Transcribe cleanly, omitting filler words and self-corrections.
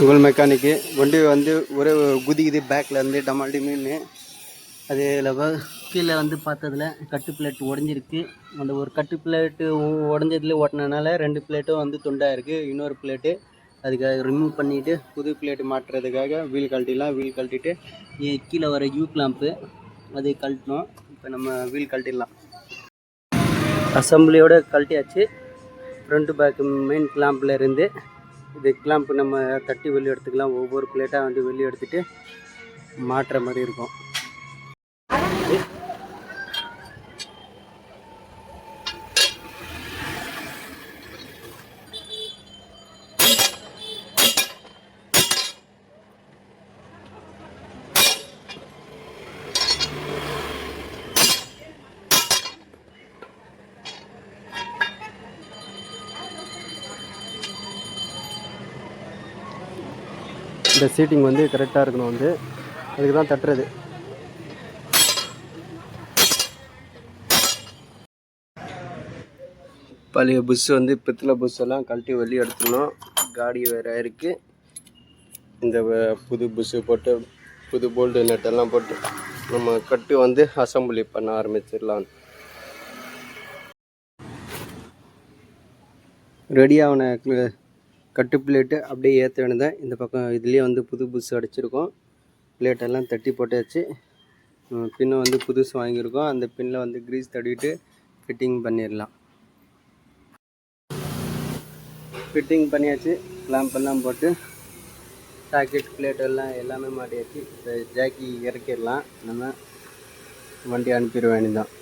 உங்கள் மெக்கானிக்கு வண்டி வந்து ஒரே குதிக்குது பேக்கில் இருந்து டமால்டி மீன். அது கீழே வந்து பார்த்ததுல கட்டு பிளேட் உடஞ்சிருக்கு. அந்த ஒரு கட்டு பிளேட்டு உடஞ்சதுல ஓட்டினதுனால 2 பிளேட்டும் வந்து துண்டாக இருக்குது. இன்னொரு பிளேட்டு அதுக்காக ரிமூவ் பண்ணிவிட்டு புது பிளேட்டு மாட்டுறதுக்காக வீல் கழட்டிட்டு கீழே வர யூ கிளாம்ப்பு அது கழட்டணும். இப்போ நம்ம வீல் கழட்டிடலாம். அசம்பிளியோடு கழட்டியாச்சு. ஃப்ரண்ட்டு பேக்கு மெயின் கிளாம்பில் இருந்து இது கிளாம்ப் நம்ம தட்டி வெளியே எடுத்துக்கலாம். ஒவ்வொரு பிளேட்டாக வந்து வெளியே எடுத்துகிட்டு மாட்டுற மாதிரி இருக்கும். இந்த சீட்டிங் வந்து கரெக்டாக இருக்கணும். வந்து அதுக்கு தான் தட்டுறது. பழைய புஷ் வந்து பித்தளை புஷ் எல்லாம் கழட்டி வெளியே எடுத்துடணும். காடி வேறு இருக்குது. இந்த புது புஷ்ஷு போட்டு புது போல்டு நட்டெல்லாம் போட்டு நம்ம கட்டு வந்து அசம்பிளி பண்ண ஆரம்பிச்சிடலாம். ரெடி ஆன கட்டு பிளேட்டு அப்படியே ஏற்ற வேண்டியதான். இந்த பக்கம் இதுலேயே வந்து புது புஷ் அடிச்சிருக்கோம். பிளேட்டெல்லாம் தட்டி போட்டாச்சு. பின்னை வந்து புதுசு வாங்கியிருக்கோம். அந்த பின்னில் வந்து க்ரீஸ் தட்டிட்டு ஃபிட்டிங் பண்ணிடலாம். ஃபிட்டிங் பண்ணியாச்சு. கிளாம்பெல்லாம் போட்டு சாக்கெட் பிளேட் எல்லாமே மாட்டியாச்சு. இப்போ ஜாக்கி இறக்கிடலாம். நம்ம வண்டி அனுப்பிட வேண்டியதான்.